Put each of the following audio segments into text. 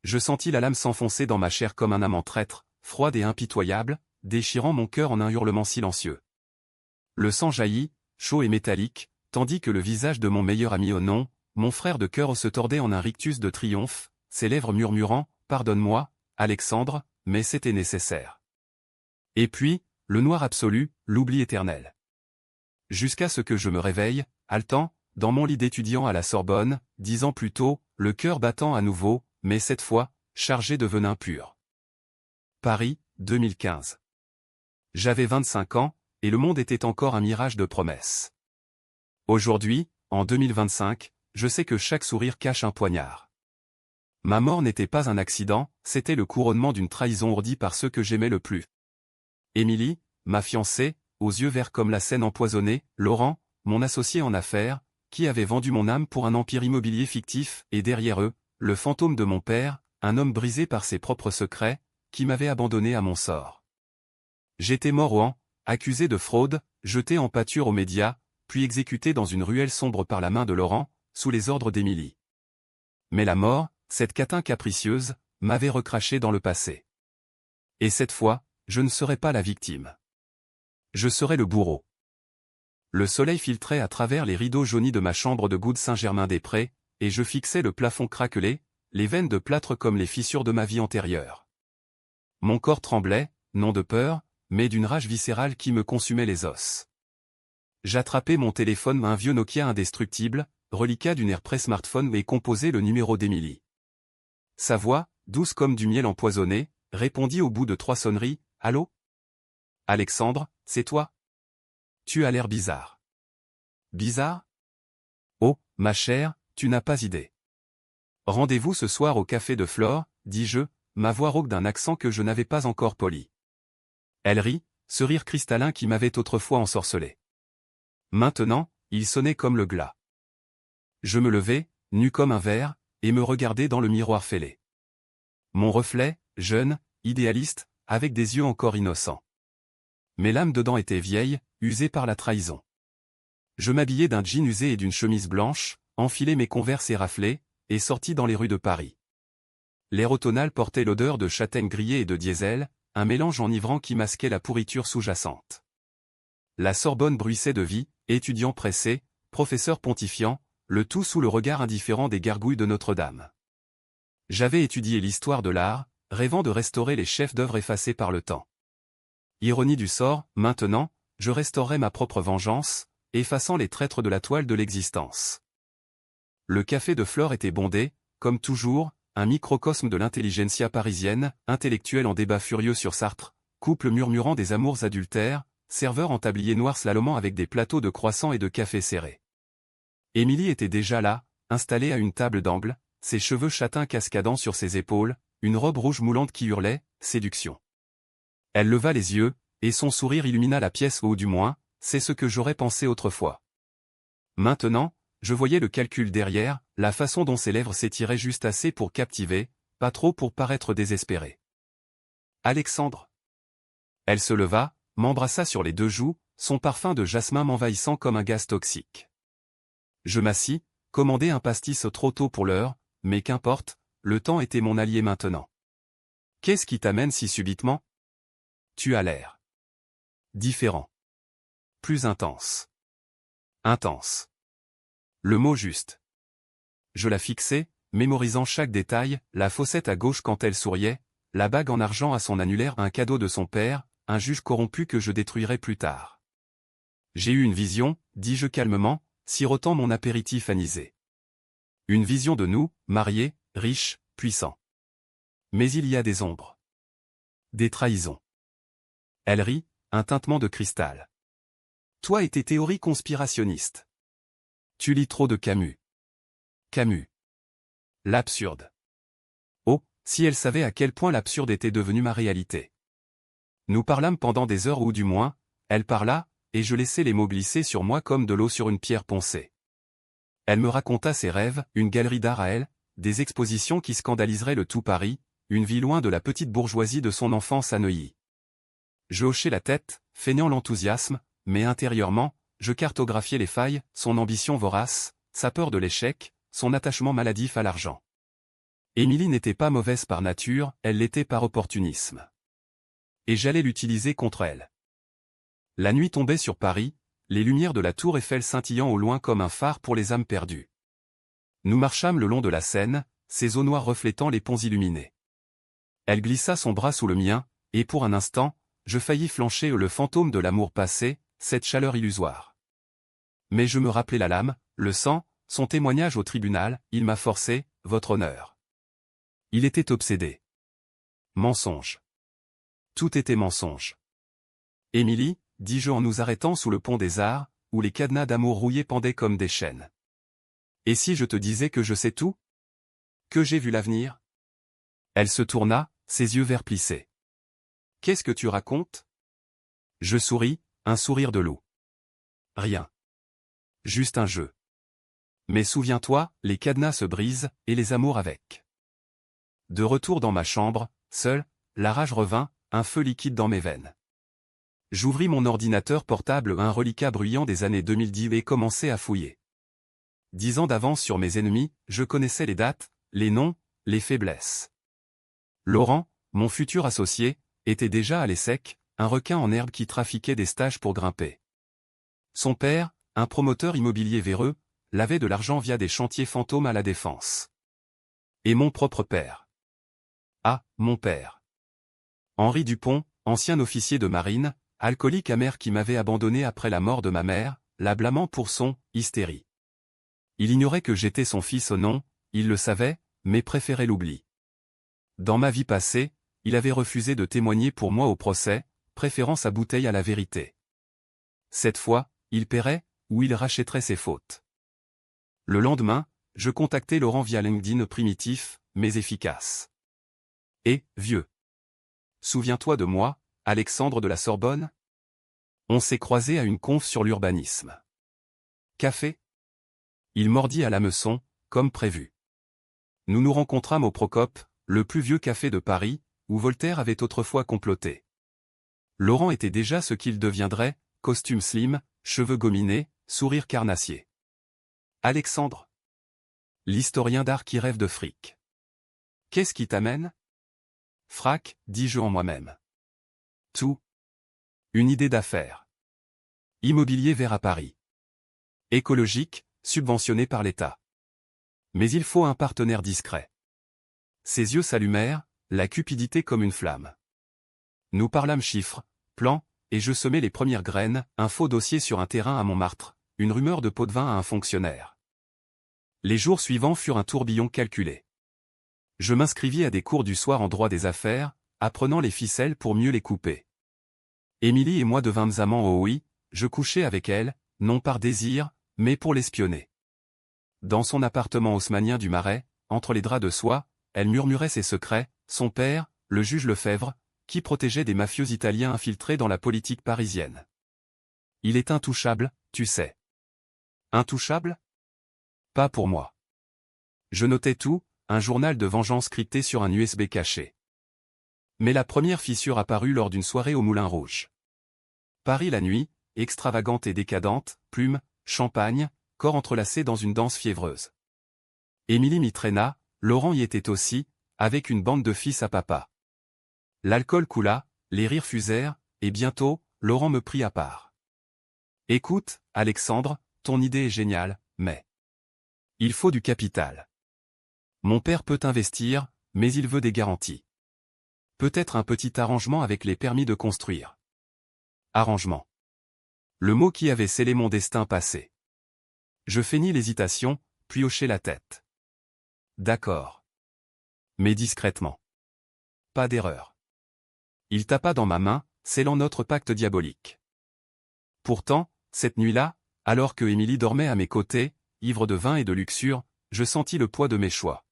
je sentis la lame s'enfoncer dans ma chair comme un amant traître, froide et impitoyable, déchirant mon cœur en un hurlement silencieux. Le sang jaillit, chaud et métallique, tandis que le visage de mon meilleur ami Onon, mon frère de cœur se tordait en un rictus de triomphe, ses lèvres murmurant « Pardonne-moi, Alexandre, mais c'était nécessaire. » Et puis, le noir absolu, l'oubli éternel. Jusqu'à ce que je me réveille, haletant, dans mon lit d'étudiant à la Sorbonne, 10 ans plus tôt, le cœur battant à nouveau, mais cette fois, chargé de venin pur. Paris, 2015. J'avais 25 ans, et le monde était encore un mirage de promesses. Aujourd'hui, en 2025, je sais que chaque sourire cache un poignard. Ma mort n'était pas un accident, c'était le couronnement d'une trahison ourdie par ceux que j'aimais le plus. Émilie, ma fiancée, aux yeux verts comme la Seine empoisonnée, Laurent, mon associé en affaires, qui avait vendu mon âme pour un empire immobilier fictif, et derrière eux, le fantôme de mon père, un homme brisé par ses propres secrets, qui m'avait abandonné à mon sort. J'étais mort au accusé de fraude, jeté en pâture aux médias, puis exécuté dans une ruelle sombre par la main de Laurent, sous les ordres d'Émilie. Mais la mort, cette catin capricieuse, m'avait recraché dans le passé. Et cette fois, je ne serais pas la victime. Je serais le bourreau. Le soleil filtrait à travers les rideaux jaunis de ma chambre de goutte Saint-Germain-des-Prés, et je fixais le plafond craquelé, les veines de plâtre comme les fissures de ma vie antérieure. Mon corps tremblait, non de peur, mais d'une rage viscérale qui me consumait les os. J'attrapais mon téléphone, un vieux Nokia indestructible, reliquat d'une ère pré-smartphone, et composais le numéro d'Émilie. Sa voix, douce comme du miel empoisonné, répondit au bout de 3 sonneries, « Allô ? Alexandre, c'est toi ? Tu as l'air bizarre. » Bizarre ? Oh, ma chère, tu n'as pas idée. Rendez-vous ce soir au café de Flore, dis-je, ma voix rauque d'un accent que je n'avais pas encore poli. Elle rit, ce rire cristallin qui m'avait autrefois ensorcelé. Maintenant, il sonnait comme le glas. Je me levai, nu comme un verre, et me regardai dans le miroir fêlé. Mon reflet, jeune, idéaliste, avec des yeux encore innocents. Mais l'âme dedans était vieille, usée par la trahison. Je m'habillai d'un jean usé et d'une chemise blanche, enfilai mes Converse éraflés, et sortis dans les rues de Paris. L'air automnal portait l'odeur de châtaigne grillée et de diesel, un mélange enivrant qui masquait la pourriture sous-jacente. La Sorbonne bruissait de vie, étudiants pressés, professeurs pontifiants, le tout sous le regard indifférent des gargouilles de Notre-Dame. J'avais étudié l'histoire de l'art, rêvant de restaurer les chefs-d'œuvre effacés par le temps. Ironie du sort, maintenant, je restaurerais ma propre vengeance, effaçant les traîtres de la toile de l'existence. Le café de Flore était bondé, comme toujours, un microcosme de l'intelligentsia parisienne, intellectuel en débat furieux sur Sartre, couple murmurant des amours adultères, serveur en tablier noir slalomant avec des plateaux de croissants et de café serré. Émilie était déjà là, installée à une table d'angle, ses cheveux châtains cascadant sur ses épaules, une robe rouge moulante qui hurlait « Séduction ». Elle leva les yeux, et son sourire illumina la pièce, ou du moins, c'est ce que j'aurais pensé autrefois. Maintenant, je voyais le calcul derrière, la façon dont ses lèvres s'étiraient juste assez pour captiver, pas trop pour paraître désespérée. « Alexandre !» Elle se leva, m'embrassa sur les 2 joues, son parfum de jasmin m'envahissant comme un gaz toxique. Je m'assis, commandai un pastis trop tôt pour l'heure, mais qu'importe, le temps était mon allié maintenant. « Qu'est-ce qui t'amène si subitement ? Tu as l'air différent. Plus intense. Intense. Le mot juste. » Je la fixai, mémorisant chaque détail, la fossette à gauche quand elle souriait, la bague en argent à son annulaire, un cadeau de son père, un juge corrompu que je détruirai plus tard. J'ai eu une vision, dis-je calmement, sirotant mon apéritif anisé. Une vision de nous, mariés, riches, puissants. Mais il y a des ombres. Des trahisons. Elle rit, un tintement de cristal. Toi et tes théories conspirationnistes. Tu lis trop de Camus. Camus. L'absurde. Oh, si elle savait à quel point l'absurde était devenu ma réalité. Nous parlâmes pendant des heures, ou du moins, elle parla, et je laissai les mots glisser sur moi comme de l'eau sur une pierre poncée. Elle me raconta ses rêves, une galerie d'art à elle, des expositions qui scandaliseraient le tout Paris, une vie loin de la petite bourgeoisie de son enfance à Neuilly. Je hochai la tête, feignant l'enthousiasme, mais intérieurement, je cartographiais les failles, son ambition vorace, sa peur de l'échec, son attachement maladif à l'argent. Émilie n'était pas mauvaise par nature, elle l'était par opportunisme. Et j'allais l'utiliser contre elle. La nuit tombait sur Paris, les lumières de la tour Eiffel scintillant au loin comme un phare pour les âmes perdues. Nous marchâmes le long de la Seine, ses eaux noires reflétant les ponts illuminés. Elle glissa son bras sous le mien, et pour un instant, je faillis flancher le fantôme de l'amour passé, cette chaleur illusoire. Mais je me rappelai la lame, le sang, son témoignage au tribunal, il m'a forcé, votre honneur. Il était obsédé. Mensonge. Tout était mensonge. Émilie, dis-je en nous arrêtant sous le pont des Arts, où les cadenas d'amour rouillés pendaient comme des chaînes. Et si je te disais que je sais tout? Que j'ai vu l'avenir? Elle se tourna, ses yeux verts plissés. Qu'est-ce que tu racontes? Je souris, un sourire de loup. Rien. Juste un jeu. Mais souviens-toi, les cadenas se brisent, et les amours avec. De retour dans ma chambre, seul, la rage revint, un feu liquide dans mes veines. J'ouvris mon ordinateur portable, un reliquat bruyant des années 2010 et commençai à fouiller. 10 ans d'avance sur mes ennemis, je connaissais les dates, les noms, les faiblesses. Laurent, mon futur associé, était déjà à l'ESSEC, un requin en herbe qui trafiquait des stages pour grimper. Son père, un promoteur immobilier véreux, lavait de l'argent via des chantiers fantômes à la Défense. Et mon propre père. Ah, mon père. Henri Dupont, ancien officier de marine, alcoolique amer qui m'avait abandonné après la mort de ma mère, la blâmant pour son « hystérie ». Il ignorait que j'étais son fils au nom, il le savait, mais préférait l'oubli. Dans ma vie passée, il avait refusé de témoigner pour moi au procès, préférant sa bouteille à la vérité. Cette fois, il paierait, ou il rachèterait ses fautes. Le lendemain, je contactai Laurent via LinkedIn primitif, mais efficace. Et, vieux. Souviens-toi de moi, Alexandre de la Sorbonne? On s'est croisés à une conf sur l'urbanisme. Café? Il mordit à l'hameçon, comme prévu. Nous nous rencontrâmes au Procope, le plus vieux café de Paris, où Voltaire avait autrefois comploté. Laurent était déjà ce qu'il deviendrait, costume slim, cheveux gominés, sourire carnassier. Alexandre. L'historien d'art qui rêve de fric. Qu'est-ce qui t'amène? Frac, dis-je en moi-même. Tout. Une idée d'affaires. Immobilier vert à Paris. Écologique, subventionné par l'État. Mais il faut un partenaire discret. Ses yeux s'allumèrent, la cupidité comme une flamme. Nous parlâmes chiffres, plans, et je semai les premières graines, un faux dossier sur un terrain à Montmartre, une rumeur de pot de vin à un fonctionnaire. Les jours suivants furent un tourbillon calculé. Je m'inscrivis à des cours du soir en droit des affaires, apprenant les ficelles pour mieux les couper. Émilie et moi devînmes amants au oui, je couchai avec elle, non par désir, mais pour l'espionner. Dans son appartement haussmannien du Marais, entre les draps de soie, elle murmurait ses secrets, son père, le juge Lefebvre, qui protégeait des mafieux italiens infiltrés dans la politique parisienne. Il est intouchable, tu sais. Intouchable? Pas pour moi. Je notais tout, un journal de vengeance crypté sur un USB caché. Mais la première fissure apparut lors d'une soirée au Moulin Rouge. Paris la nuit, extravagante et décadente, plumes, champagne, corps entrelacés dans une danse fiévreuse. Émilie m'y traîna, Laurent y était aussi, avec une bande de fils à papa. L'alcool coula, les rires fusèrent, et bientôt, Laurent me prit à part. Écoute, Alexandre, ton idée est géniale, mais il faut du capital. Mon père peut investir, mais il veut des garanties. Peut-être un petit arrangement avec les permis de construire. Arrangement. Le mot qui avait scellé mon destin passé. Je feignis l'hésitation, puis hochai la tête. D'accord. Mais discrètement. Pas d'erreur. Il tapa dans ma main, scellant notre pacte diabolique. Pourtant, cette nuit-là, alors que Émilie dormait à mes côtés, ivre de vin et de luxure, je sentis le poids de mes choix.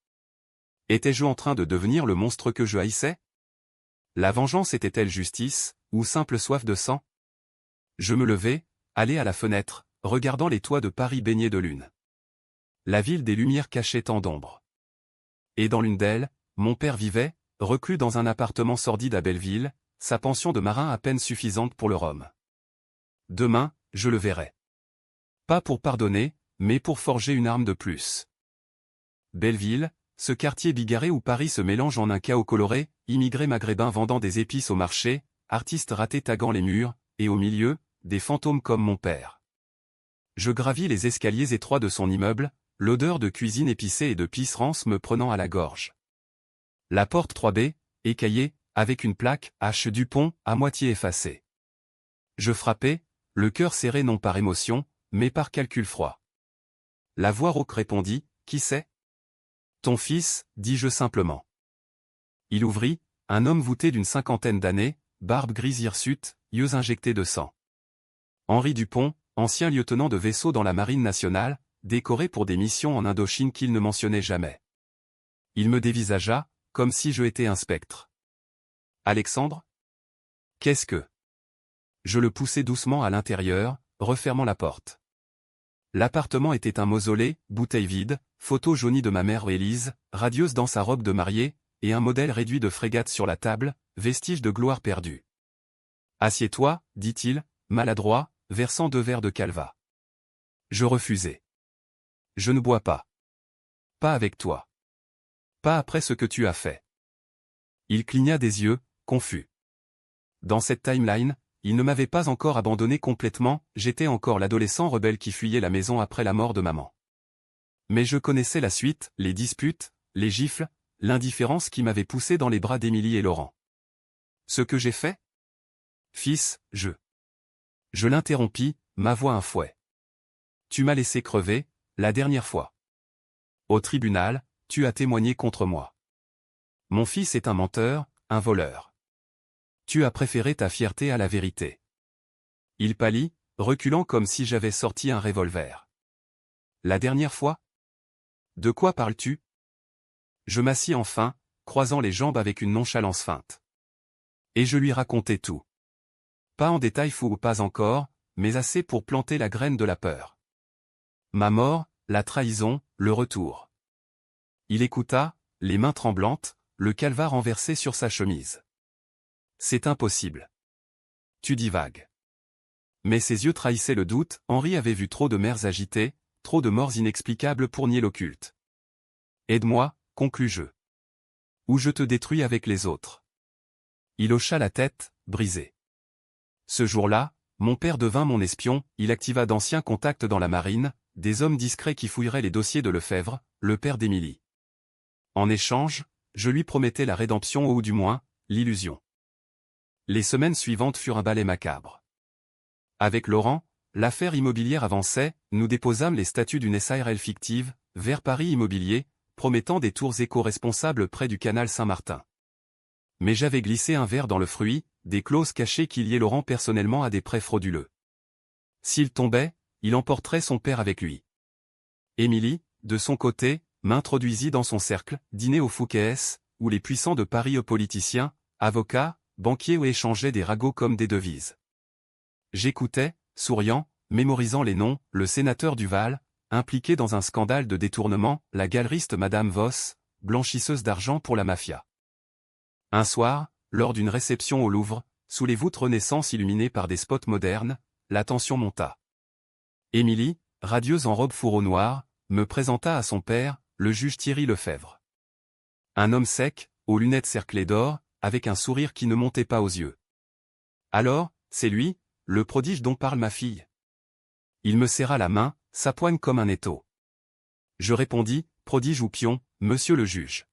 Étais-je en train de devenir le monstre que je haïssais? La vengeance était-elle justice, ou simple soif de sang? Je me levai, allai à la fenêtre, regardant les toits de Paris baignés de lune. La ville des Lumières cachait tant d'ombre. Et dans l'une d'elles, mon père vivait, reclus dans un appartement sordide à Belleville, sa pension de marin à peine suffisante pour le rhum. Demain, je le verrai. Pas pour pardonner, mais pour forger une arme de plus. Belleville, ce quartier bigarré où Paris se mélange en un chaos coloré, immigrés maghrébins vendant des épices au marché, artistes ratés taguant les murs, et au milieu, des fantômes comme mon père. Je gravis les escaliers étroits de son immeuble, l'odeur de cuisine épicée et de pisse rance me prenant à la gorge. La porte 3B, écaillée, avec une plaque « H. Dupont » à moitié effacée. Je frappai, le cœur serré non par émotion, mais par calcul froid. La voix rauque répondit « Qui c'est ?»« Ton fils » dis-je simplement. Il ouvrit, un homme voûté d'une cinquantaine d'années, barbe grise hirsute, yeux injectés de sang. Henri Dupont, ancien lieutenant de vaisseau dans la marine nationale, décoré pour des missions en Indochine qu'il ne mentionnait jamais. Il me dévisagea, comme si je étais un spectre. « Alexandre ? Qu'est-ce que ?» Je le poussai doucement à l'intérieur, refermant la porte. L'appartement était un mausolée, bouteille vide, photo jaunie de ma mère Élise, radieuse dans sa robe de mariée, et un modèle réduit de frégate sur la table, vestige de gloire perdue. « Assieds-toi, dit-il, maladroit, versant 2 verres de calva. Je refusai. « Je ne bois pas. Pas avec toi. Pas après ce que tu as fait. » Il cligna des yeux, confus. Dans cette timeline, il ne m'avait pas encore abandonné complètement, j'étais encore l'adolescent rebelle qui fuyait la maison après la mort de maman. Mais je connaissais la suite, les disputes, les gifles, l'indifférence qui m'avait poussé dans les bras d'Émilie et Laurent. Ce que j'ai fait ? Fils, Je l'interrompis, ma voix un fouet. Tu m'as laissé crever, la dernière fois. Au tribunal, tu as témoigné contre moi. Mon fils est un menteur, un voleur. Tu as préféré ta fierté à la vérité. Il pâlit, reculant comme si j'avais sorti un revolver. La dernière fois ? De quoi parles-tu ? Je m'assis enfin, croisant les jambes avec une nonchalance feinte. Et je lui racontai tout. Pas en détail fou ou pas encore, mais assez pour planter la graine de la peur. Ma mort, la trahison, le retour. Il écouta, les mains tremblantes, le calva renversé sur sa chemise. C'est impossible. Tu divagues. Mais ses yeux trahissaient le doute, Henri avait vu trop de mères agitées, trop de morts inexplicables pour nier l'occulte. Aide-moi, conclus-je. Ou je te détruis avec les autres. Il hocha la tête, brisé. Ce jour-là, mon père devint mon espion, il activa d'anciens contacts dans la marine, des hommes discrets qui fouilleraient les dossiers de Lefebvre, le père d'Émilie. En échange, je lui promettais la rédemption ou du moins, l'illusion. Les semaines suivantes furent un balai macabre. Avec Laurent, l'affaire immobilière avançait, nous déposâmes les statuts d'une SARL fictive, vers Paris Immobilier, promettant des tours éco-responsables près du canal Saint-Martin. Mais j'avais glissé un verre dans le fruit, des clauses cachées qui liaient Laurent personnellement à des prêts frauduleux. S'il tombait, il emporterait son père avec lui. Émilie, de son côté, m'introduisit dans son cercle, dîner au Fouquet's, où les puissants de Paris politiciens, avocats, banquiers échangeaient des ragots comme des devises. J'écoutais, souriant, mémorisant les noms, le sénateur Duval, impliqué dans un scandale de détournement, la galeriste Madame Voss, blanchisseuse d'argent pour la mafia. Un soir, lors d'une réception au Louvre, sous les voûtes Renaissance illuminées par des spots modernes, la tension monta. Émilie, radieuse en robe fourreau noir, me présenta à son père, le juge Thierry Lefebvre. Un homme sec, aux lunettes cerclées d'or, avec un sourire qui ne montait pas aux yeux. Alors, c'est lui, le prodige dont parle ma fille. Il me serra la main, sa poigne comme un étau. Je répondis, prodige ou pion, monsieur le juge.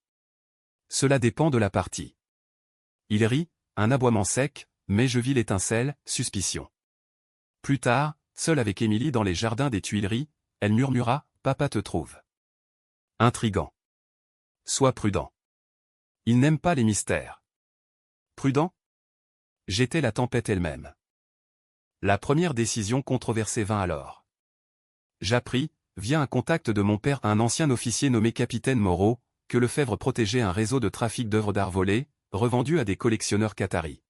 Cela dépend de la partie. Il rit, un aboiement sec, mais je vis l'étincelle, suspicion. Plus tard, seul avec Émilie dans les jardins des Tuileries, elle murmura, papa te trouve intrigant. Sois prudent. Il n'aime pas les mystères. Prudent ? J'étais la tempête elle-même. La première décision controversée vint alors. J'appris, via un contact de mon père un ancien officier nommé capitaine Moreau, que Lefebvre protégeait un réseau de trafic d'œuvres d'art volées, revendues à des collectionneurs qataris.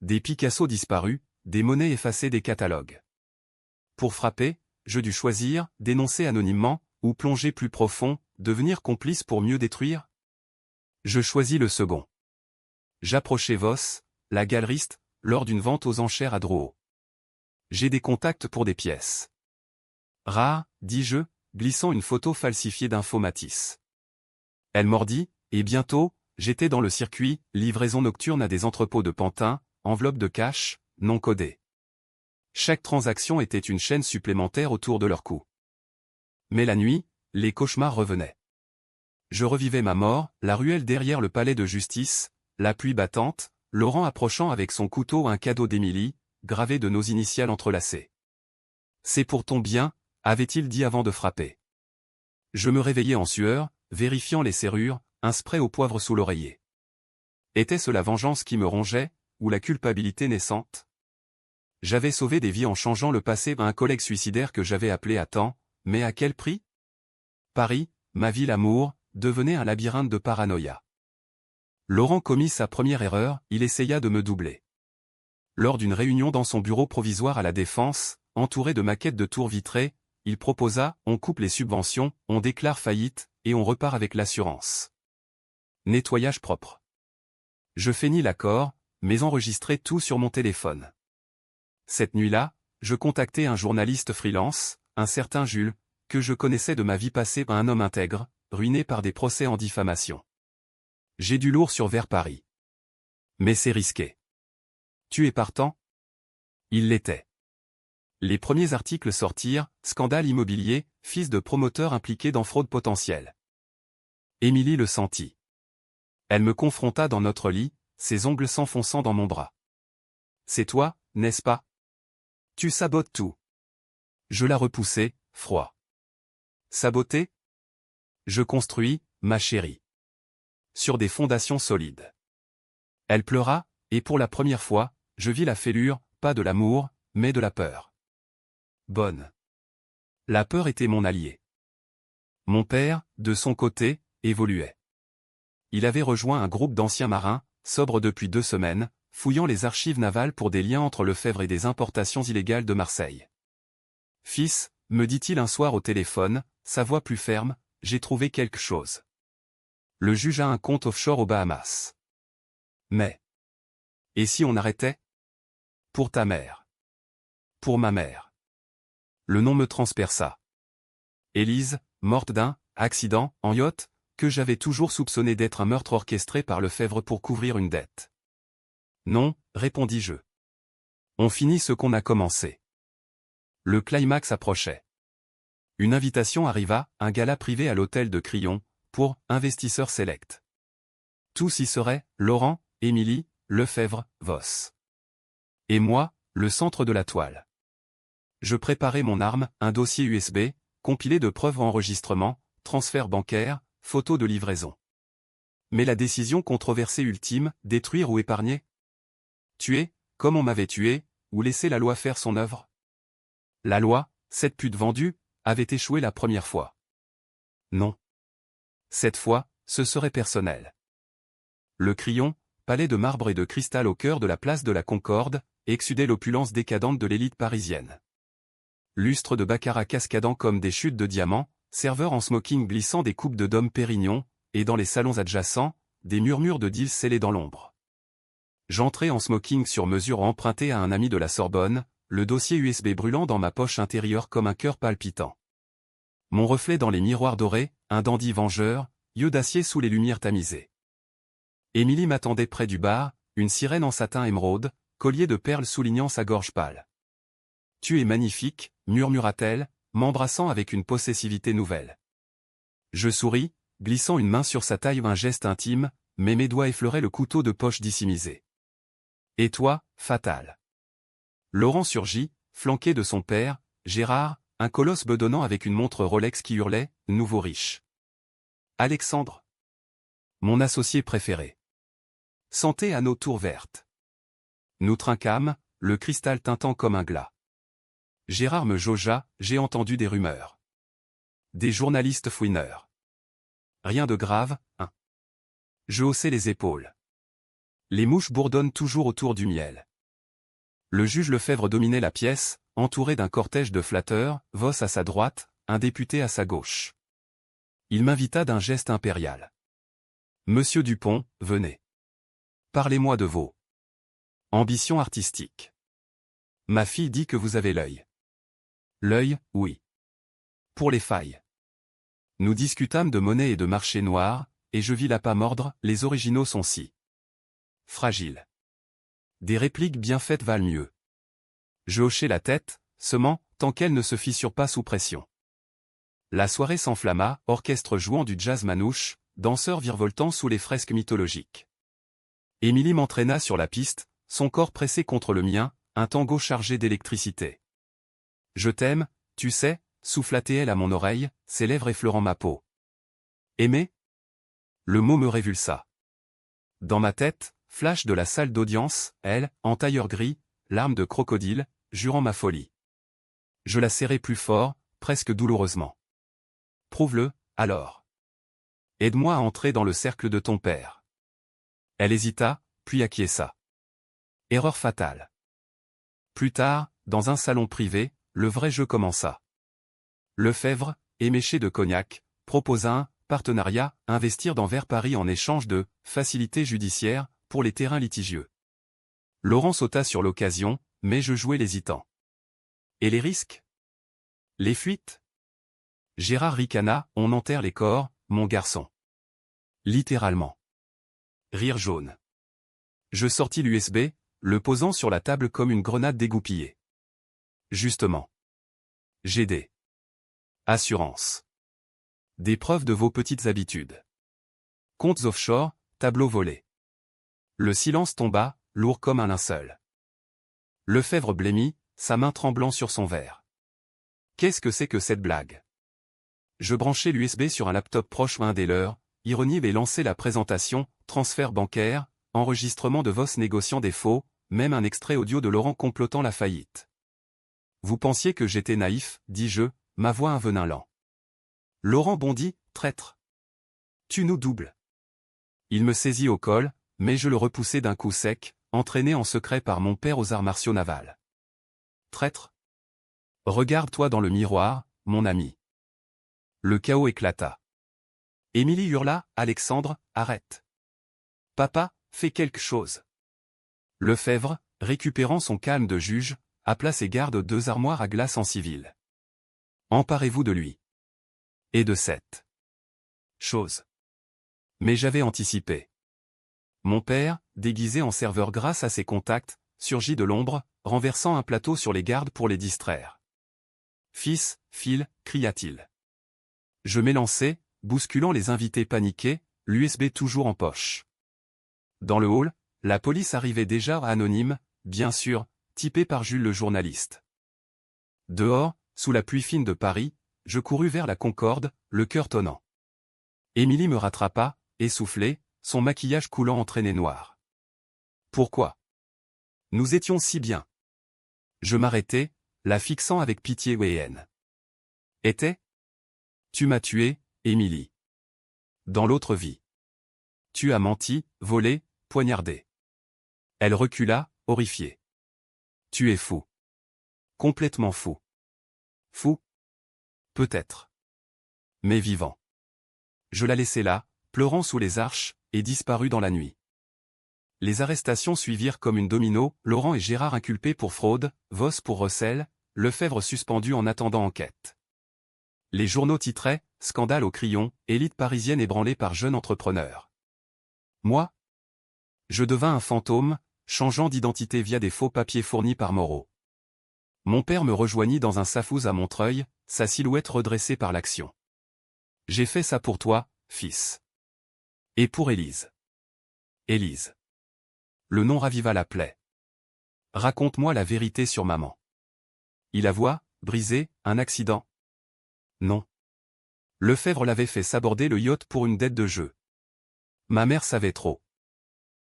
Des Picasso disparus, des monnaies effacées des catalogues. Pour frapper, je dus choisir, dénoncer anonymement, ou plonger plus profond, devenir complice pour mieux détruire. Je choisis le second. J'approchai Voss, la galeriste, lors d'une vente aux enchères à Drouot. J'ai des contacts pour des pièces rares, dis-je, glissant une photo falsifiée d'Info Matisse. Elle mordit, et bientôt, j'étais dans le circuit, livraison nocturne à des entrepôts de Pantin, enveloppe de cash, non codée. Chaque transaction était une chaîne supplémentaire autour de leur cou. Mais la nuit, les cauchemars revenaient. Je revivais ma mort, la ruelle derrière le palais de justice, la pluie battante, Laurent approchant avec son couteau un cadeau d'Émilie, gravé de nos initiales entrelacées. C'est pour ton bien, avait-il dit avant de frapper. Je me réveillais en sueur, vérifiant les serrures, un spray au poivre sous l'oreiller. Était-ce la vengeance qui me rongeait, ou la culpabilité naissante? J'avais sauvé des vies en changeant le passé à un collègue suicidaire que j'avais appelé à temps, mais à quel prix? Paris, ma ville amour, devenait un labyrinthe de paranoïa. Laurent commit sa première erreur, il essaya de me doubler. Lors d'une réunion dans son bureau provisoire à la Défense, entouré de maquettes de tours vitrées, il proposa, on coupe les subventions, on déclare faillite, et on repart avec l'assurance. Nettoyage propre. Je feignis l'accord, mais enregistrai tout sur mon téléphone. Cette nuit-là, je contactai un journaliste freelance, un certain Jules, que je connaissais de ma vie passée, un homme intègre, ruiné par des procès en diffamation. J'ai du lourd sur vers Paris. Mais c'est risqué. Tu es partant? Il l'était. Les premiers articles sortirent, scandale immobilier, fils de promoteur impliqué dans fraude potentielle. Émilie le sentit. Elle me confronta dans notre lit, ses ongles s'enfonçant dans mon bras. C'est toi, n'est-ce pas? Tu sabotes tout. Je la repoussai, froid. Saboter? Je construis, ma chérie. Sur des fondations solides. Elle pleura, et pour la première fois, je vis la fêlure, pas de l'amour, mais de la peur. Bonne. La peur était mon allié. Mon père, de son côté, évoluait. Il avait rejoint un groupe d'anciens marins, sobres depuis 2 semaines, fouillant les archives navales pour des liens entre Lefebvre et des importations illégales de Marseille. Fils, me dit-il un soir au téléphone, sa voix plus ferme, j'ai trouvé quelque chose. Le juge a un compte offshore aux Bahamas. Mais. Et si on arrêtait? Pour ta mère. Pour ma mère. Le nom me transperça. Élise, morte d'un accident en yacht, que j'avais toujours soupçonné d'être un meurtre orchestré par Lefebvre pour couvrir une dette. Non, répondis-je. On finit ce qu'on a commencé. Le climax approchait. Une invitation arriva, un gala privé à l'hôtel de Crillon, pour investisseurs select. Tous y seraient, Laurent, Émilie, Lefebvre, Voss. Et moi, le centre de la toile. Je préparais mon arme, un dossier USB, compilé de preuves enregistrement, transfert bancaire, photos de livraison. Mais la décision controversée ultime, détruire ou épargner? Tuer, comme on m'avait tué, ou laisser la loi faire son œuvre? La loi, cette pute vendue, avait échoué la première fois. Non. Cette fois, ce serait personnel. Le Crillon, palais de marbre et de cristal au cœur de la place de la Concorde, exsudait l'opulence décadente de l'élite parisienne. Lustres de baccarat cascadant comme des chutes de diamants, serveurs en smoking glissant des coupes de Dom Pérignon, et dans les salons adjacents, des murmures de deals scellés dans l'ombre. J'entrai en smoking sur mesure emprunté à un ami de la Sorbonne, le dossier USB brûlant dans ma poche intérieure comme un cœur palpitant. Mon reflet dans les miroirs dorés, un dandy vengeur, yeux d'acier sous les lumières tamisées. Émilie m'attendait près du bar, une sirène en satin émeraude, collier de perles soulignant sa gorge pâle. « Tu es magnifique », murmura-t-elle, m'embrassant avec une possessivité nouvelle. Je souris, glissant une main sur sa taille, un geste intime, mais mes doigts effleuraient le couteau de poche dissimulé. « Et toi, fatale ?» Laurent surgit, flanqué de son père, Gérard, un colosse bedonnant avec une montre Rolex qui hurlait, nouveau riche. Alexandre. Mon associé préféré. Santé à nos tours vertes. Nous trinquâmes, le cristal tintant comme un glas. Gérard me jaugea, j'ai entendu des rumeurs. Des journalistes fouineurs. Rien de grave, hein. Je haussai les épaules. Les mouches bourdonnent toujours autour du miel. Le juge Lefebvre dominait la pièce, entouré d'un cortège de flatteurs, Voss à sa droite, un député à sa gauche. Il m'invita d'un geste impérial. Monsieur Dupont, venez. Parlez-moi de vos ambitions artistiques. Ma fille dit que vous avez l'œil. L'œil, oui. Pour les failles. Nous discutâmes de monnaie et de marché noir, et je vis la pas mordre, les originaux sont si fragiles. Des répliques bien faites valent mieux. Je hochai la tête, semant, tant qu'elle ne se fissure pas sous pression. La soirée s'enflamma, orchestre jouant du jazz manouche, danseurs virevoltant sous les fresques mythologiques. Émilie m'entraîna sur la piste, son corps pressé contre le mien, un tango chargé d'électricité. Je t'aime, tu sais, souffla-t-elle à mon oreille, ses lèvres effleurant ma peau. Aimer? Le mot me révulsa. Dans ma tête, flash de la salle d'audience, elle, en tailleur gris, larmes de crocodile, jurant ma folie. Je la serrai plus fort, presque douloureusement. Prouve-le, alors. Aide-moi à entrer dans le cercle de ton père. Elle hésita, puis acquiesça. Erreur fatale. Plus tard, dans un salon privé, le vrai jeu commença. Lefebvre, éméché de cognac, proposa un partenariat, investir dans Vers Paris en échange de facilités judiciaires pour les terrains litigieux. Laurent sauta sur l'occasion, mais je jouais l'hésitant. Et les risques? Les fuites? Gérard ricana, on enterre les corps, mon garçon. Littéralement. Rire jaune. Je sortis l'USB, le posant sur la table comme une grenade dégoupillée. Justement. GD. Assurance. Des preuves de vos petites habitudes. Comptes offshore, tableau volé. Le silence tomba, lourd comme un linceul. Lefebvre blêmit, sa main tremblant sur son verre. Qu'est-ce que c'est que cette blague? Je branchai l'USB sur un laptop proche ou un des leurs, ironie et lançai la présentation, transfert bancaire, enregistrement de Voss négociant des faux, même un extrait audio de Laurent complotant la faillite. Vous pensiez que j'étais naïf, dis-je, ma voix un venin lent. Laurent bondit, traître. Tu nous doubles. Il me saisit au col, mais je le repoussai d'un coup sec, entraîné en secret par mon père aux arts martiaux navals. Traître. Regarde-toi dans le miroir, mon ami. Le chaos éclata. Émilie hurla, Alexandre, arrête. Papa, fais quelque chose. Lefebvre, récupérant son calme de juge, appela ses gardes 2 armoires à glace en civil. Emparez-vous de lui. Et de cette chose. Mais j'avais anticipé. Mon père, déguisé en serveur grâce à ses contacts, surgit de l'ombre, renversant un plateau sur les gardes pour les distraire. Fils, file, cria-t-il. Je m'élançai, bousculant les invités paniqués, l'USB toujours en poche. Dans le hall, la police arrivait déjà anonyme, bien sûr, typée par Jules le journaliste. Dehors, sous la pluie fine de Paris, je courus vers la Concorde, le cœur tonnant. Émilie me rattrapa, essoufflée, son maquillage coulant en traînées noires. Pourquoi? Nous étions si bien. Je m'arrêtai, la fixant avec pitié et haine. Était? Tu m'as tué, Émilie. Dans l'autre vie. Tu as menti, volé, poignardé. Elle recula, horrifiée. Tu es fou. Complètement fou. Fou? Peut-être. Mais vivant. Je la laissai là, pleurant sous les arches, et disparut dans la nuit. Les arrestations suivirent comme une domino, Laurent et Gérard inculpés pour fraude, Voss pour recel, Lefebvre suspendu en attendant enquête. Les journaux titraient « Scandale au crayon, élite parisienne ébranlée par jeune entrepreneur ». Moi? Je devins un fantôme, changeant d'identité via des faux papiers fournis par Moreau. Mon père me rejoignit dans un safouze à Montreuil, sa silhouette redressée par l'action. J'ai fait ça pour toi, fils. Et pour Élise. Élise. Le nom raviva la plaie. Raconte-moi la vérité sur maman. Il avoua, brisé, un accident. Non. Lefebvre l'avait fait s'aborder le yacht pour une dette de jeu. Ma mère savait trop.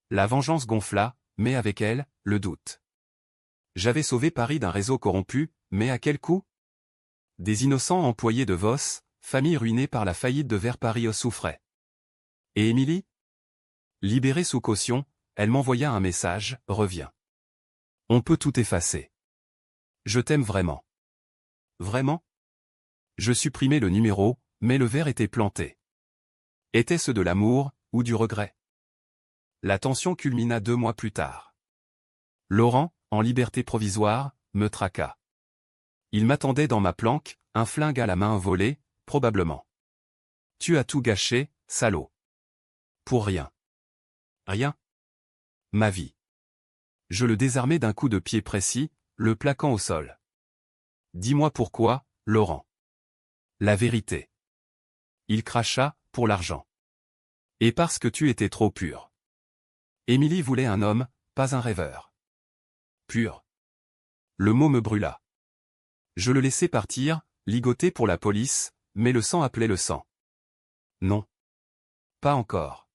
La vengeance gonfla, mais avec elle, le doute. J'avais sauvé Paris d'un réseau corrompu, mais à quel coût? Des innocents employés de Voss, famille ruinée par la faillite de Vers Paris souffraient. Et Émilie? Libérée sous caution, elle m'envoya un message, reviens. On peut tout effacer. Je t'aime vraiment. Vraiment? Je supprimai le numéro, mais le verre était planté. Était-ce de l'amour, ou du regret? La tension culmina 2 mois plus tard. Laurent, en liberté provisoire, me traqua. Il m'attendait dans ma planque, un flingue à la main volé, probablement. Tu as tout gâché, salaud. Pour rien. Rien. Ma vie. Je le désarmai d'un coup de pied précis, le plaquant au sol. Dis-moi pourquoi, Laurent. La vérité. Il cracha, pour l'argent. Et parce que tu étais trop pur. Émilie voulait un homme, pas un rêveur. Pur. Le mot me brûla. Je le laissai partir, ligoté pour la police, mais le sang appelait le sang. Non. Pas encore.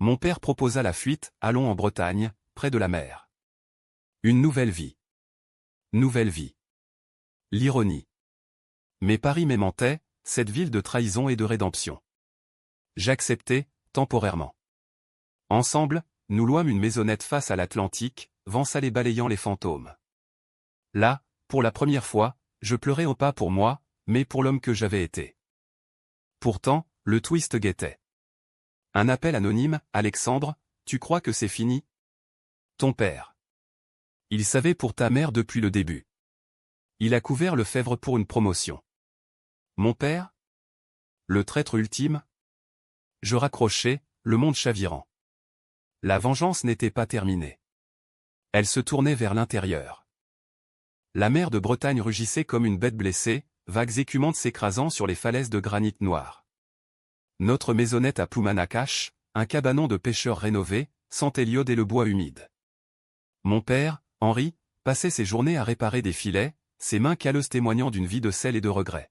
Mon père proposa la fuite, allons en Bretagne, près de la mer. Une nouvelle vie. Nouvelle vie. L'ironie. Mais Paris m'aimantait, cette ville de trahison et de rédemption. J'acceptai, temporairement. Ensemble, nous louâmes une maisonnette face à l'Atlantique, vent salé balayant les fantômes. Là, pour la première fois, je pleurais au pas pour moi, mais pour l'homme que j'avais été. Pourtant, le twist guettait. Un appel anonyme, Alexandre, tu crois que c'est fini? Ton père. Il savait pour ta mère depuis le début. Il a couvert Lefebvre pour une promotion. Mon père? Le traître ultime? Je raccrochai, le monde chavirant. La vengeance n'était pas terminée. Elle se tournait vers l'intérieur. La mer de Bretagne rugissait comme une bête blessée, vagues écumantes s'écrasant sur les falaises de granit noir. Notre maisonnette à Ploumanacach, un cabanon de pêcheurs rénové, sentait l'iode et le bois humide. Mon père, Henri, passait ses journées à réparer des filets, ses mains calleuses témoignant d'une vie de sel et de regrets.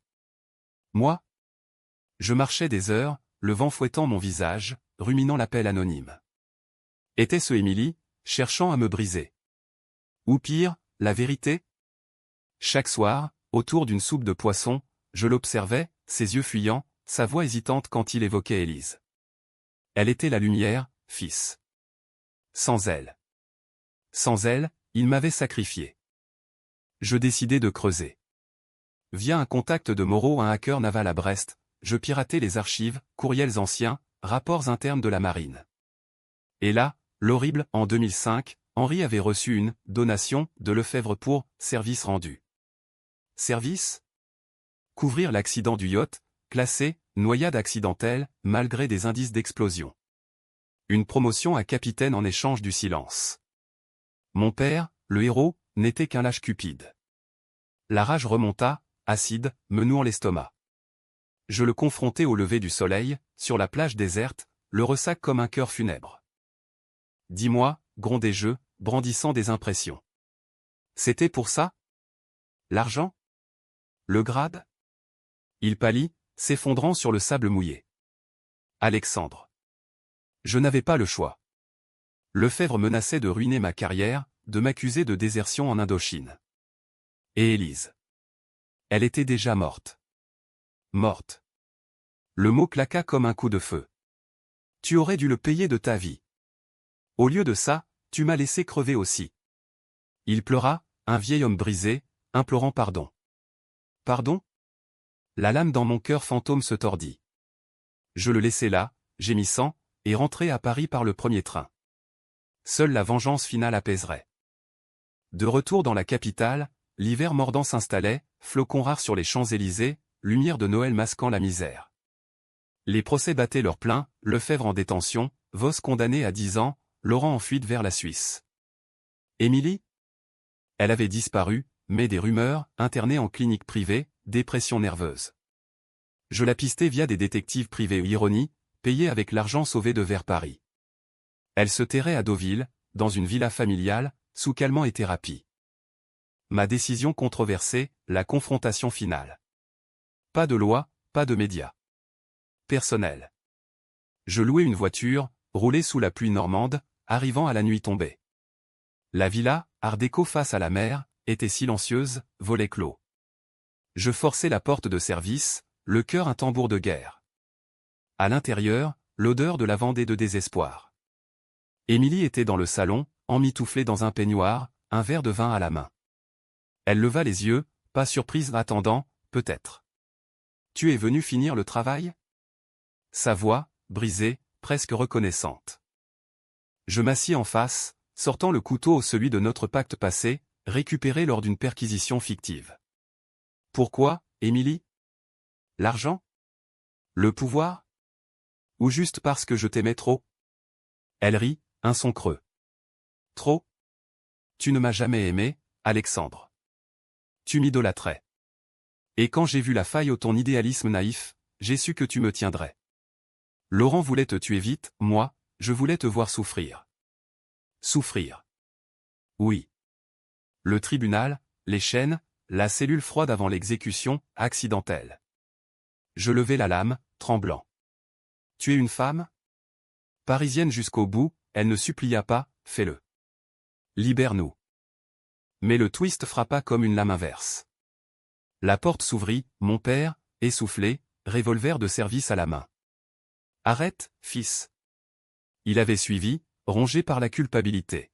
Moi? Je marchais des heures, le vent fouettant mon visage, ruminant l'appel anonyme. Était-ce Émilie, cherchant à me briser? Ou pire, la vérité? Chaque soir, autour d'une soupe de poisson, je l'observais, ses yeux fuyants, sa voix hésitante quand il évoquait Élise. Elle était la lumière, fils. Sans elle. Sans elle, il m'avait sacrifié. Je décidai de creuser. Via un contact de Moreau, un hacker naval à Brest, je piratai les archives, courriels anciens, rapports internes de la marine. Et là, l'horrible, en 2005, Henri avait reçu une donation de Lefebvre pour service rendu. Service? Couvrir l'accident du yacht, classé noyade accidentelle, malgré des indices d'explosion. Une promotion à capitaine en échange du silence. Mon père, le héros, n'était qu'un lâche cupide. La rage remonta, acide, me nouant l'estomac. Je le confrontai au lever du soleil, sur la plage déserte, le ressac comme un cœur funèbre. Dis-moi, grondai-je, brandissant des impressions. C'était pour ça? L'argent? Le grade? Il pâlit, s'effondrant sur le sable mouillé. Alexandre. Je n'avais pas le choix. Lefebvre menaçait de ruiner ma carrière, de m'accuser de désertion en Indochine. Et Élise. Elle était déjà morte. Morte. Le mot claqua comme un coup de feu. Tu aurais dû le payer de ta vie. Au lieu de ça, tu m'as laissé crever aussi. Il pleura, un vieil homme brisé, implorant pardon. Pardon? La lame dans mon cœur fantôme se tordit. Je le laissai là, gémissant, et rentrai à Paris par le premier train. Seule la vengeance finale apaiserait. De retour dans la capitale, l'hiver mordant s'installait, flocons rares sur les Champs-Élysées, lumière de Noël masquant la misère. Les procès battaient leur plein, Lefebvre en détention, Vos condamné à 10 ans, Laurent en fuite vers la Suisse. Émilie? Elle avait disparu, mais des rumeurs, internée en clinique privée, dépression nerveuse. Je la pistais via des détectives privés ou ironie, payés avec l'argent sauvé de vers Paris. Elle se terrait à Deauville, dans une villa familiale, sous calmant et thérapie. Ma décision controversée, la confrontation finale. Pas de loi, pas de médias. Personnel. Je louai une voiture, roulai sous la pluie normande, arrivant à la nuit tombée. La villa, art déco face à la mer, était silencieuse, volet clos. Je forçai la porte de service, le cœur un tambour de guerre. À l'intérieur, l'odeur de lavande et de désespoir. Émilie était dans le salon, emmitouflée dans un peignoir, un verre de vin à la main. Elle leva les yeux, pas surprise attendant, peut-être. Tu es venu finir le travail? Sa voix, brisée, presque reconnaissante. Je m'assis en face, sortant le couteau celui de notre pacte passé, récupéré lors d'une perquisition fictive. Pourquoi, Émilie? L'argent? Le pouvoir? Ou juste parce que je t'aimais trop? Elle rit, un son creux. Trop? Tu ne m'as jamais aimé, Alexandre. Tu m'idolâtrais. Et quand j'ai vu la faille au ton idéalisme naïf, j'ai su que tu me tiendrais. Laurent voulait te tuer vite, moi, je voulais te voir souffrir. Souffrir. Oui. Le tribunal, les chaînes, la cellule froide avant l'exécution, accidentelle. Je levai la lame, tremblant. Tu es une femme? Parisienne jusqu'au bout, elle ne supplia pas, fais-le. Libère-nous. Mais le twist frappa comme une lame inverse. La porte s'ouvrit, mon père, essoufflé, revolver de service à la main. Arrête, fils. Il avait suivi, rongé par la culpabilité.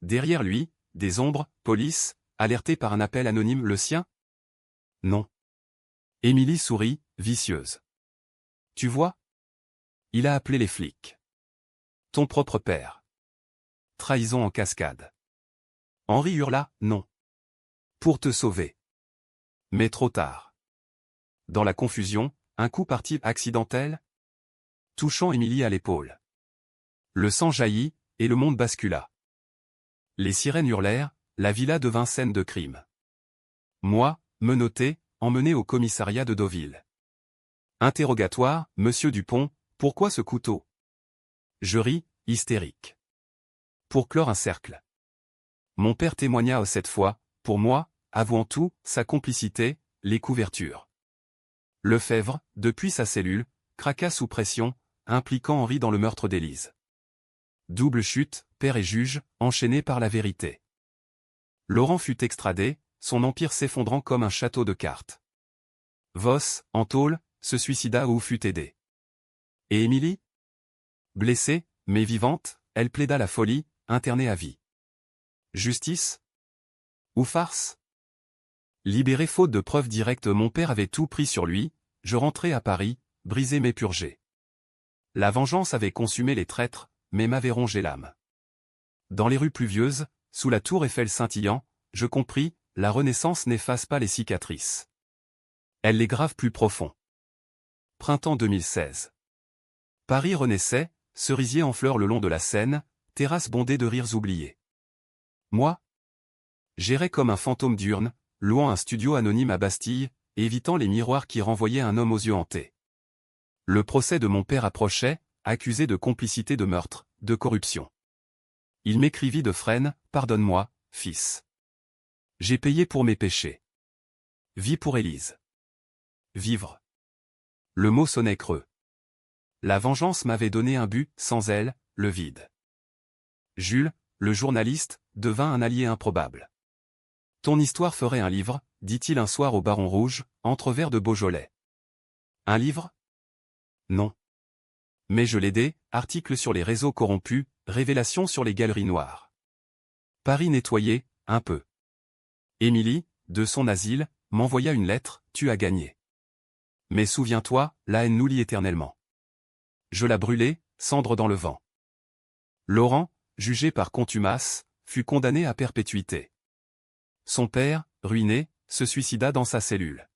Derrière lui, des ombres, police, alerté par un appel anonyme, le sien? Non. Émilie sourit, vicieuse. Tu vois? Il a appelé les flics. Ton propre père. Trahison en cascade. Henri hurla, non. Pour te sauver. Mais trop tard. Dans la confusion, un coup partit accidentel, touchant Émilie à l'épaule. Le sang jaillit, et le monde bascula. Les sirènes hurlèrent, la villa devint scène de crime. Moi, menotté, emmené au commissariat de Deauville. Interrogatoire, Monsieur Dupont, pourquoi ce couteau? Je ris, hystérique. Pour clore un cercle. Mon père témoigna cette fois, pour moi, avouant tout, sa complicité, les couvertures. Lefebvre, depuis sa cellule, craqua sous pression, impliquant Henri dans le meurtre d'Élise. Double chute, père et juge, enchaînés par la vérité. Laurent fut extradé, son empire s'effondrant comme un château de cartes. Voss, en tôle, se suicida ou fut aidé. Et Émilie? Blessée, mais vivante, elle plaida la folie, internée à vie. Justice? Ou farce? Libéré faute de preuves directes, mon père avait tout pris sur lui, je rentrais à Paris, brisé mais purgé. La vengeance avait consumé les traîtres, mais m'avait rongé l'âme. Dans les rues pluvieuses, sous la tour Eiffel scintillant, je compris, la Renaissance n'efface pas les cicatrices. Elle les grave plus profond. Printemps 2016. Paris renaissait, cerisier en fleurs le long de la Seine, terrasse bondée de rires oubliés. Moi? J'errais comme un fantôme diurne, louant un studio anonyme à Bastille, évitant les miroirs qui renvoyaient un homme aux yeux hantés. Le procès de mon père approchait, accusé de complicité de meurtre, de corruption. Il m'écrivit de Fresnes, pardonne-moi, fils. J'ai payé pour mes péchés. Vis pour Élise. Vivre. Le mot sonnait creux. La vengeance m'avait donné un but, sans elle, le vide. Jules, le journaliste, devint un allié improbable. Ton histoire ferait un livre, dit-il un soir au Baron Rouge, entrevers de Beaujolais. Un livre? Non. Mais je l'aidais, articles sur les réseaux corrompus, révélations sur les galeries noires. Paris nettoyé, un peu. Émilie, de son asile, m'envoya une lettre, tu as gagné. Mais souviens-toi, la haine nous lie éternellement. Je la brûlai, cendre dans le vent. Laurent, jugé par contumace, fut condamné à perpétuité. Son père, ruiné, se suicida dans sa cellule.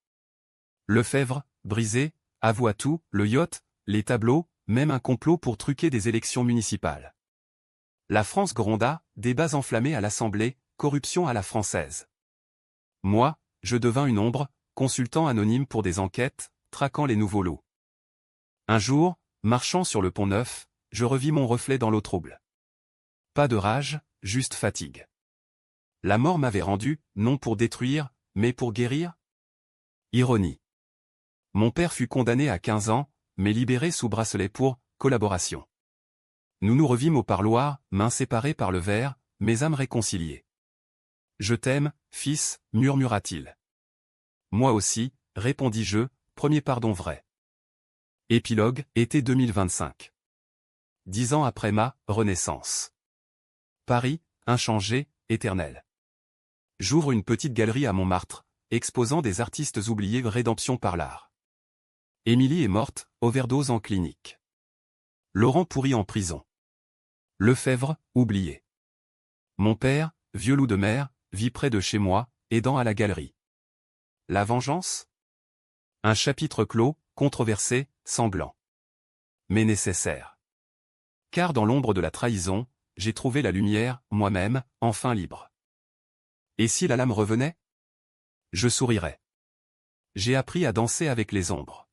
Lefebvre, brisé, avoua tout, le yacht, les tableaux, même un complot pour truquer des élections municipales. La France gronda, débats enflammés à l'Assemblée, corruption à la française. Moi, je devins une ombre, consultant anonyme pour des enquêtes, traquant les nouveaux lots. Un jour, marchant sur le Pont-Neuf, je revis mon reflet dans l'eau trouble. Pas de rage, juste fatigue. La mort m'avait rendu, non pour détruire, mais pour guérir? Ironie. Mon père fut condamné à 15 ans, mais libéré sous bracelet pour collaboration. Nous nous revîmes au parloir, mains séparées par le verre, mes âmes réconciliées. Je t'aime, fils, murmura-t-il. Moi aussi, répondis-je, premier pardon vrai. Épilogue, été 2025. 10 ans après ma renaissance. Paris, inchangé, éternel. J'ouvre une petite galerie à Montmartre, exposant des artistes oubliés, rédemption par l'art. Émilie est morte, overdose en clinique. Laurent pourri en prison. Lefebvre, oublié. Mon père, vieux loup de mer, vit près de chez moi, aidant à la galerie. La vengeance? Un chapitre clos, controversé, sanglant. mais nécessaire. Car dans l'ombre de la trahison, j'ai trouvé la lumière, moi-même, enfin libre. Et si la lame revenait? Je sourirais. J'ai appris à danser avec les ombres.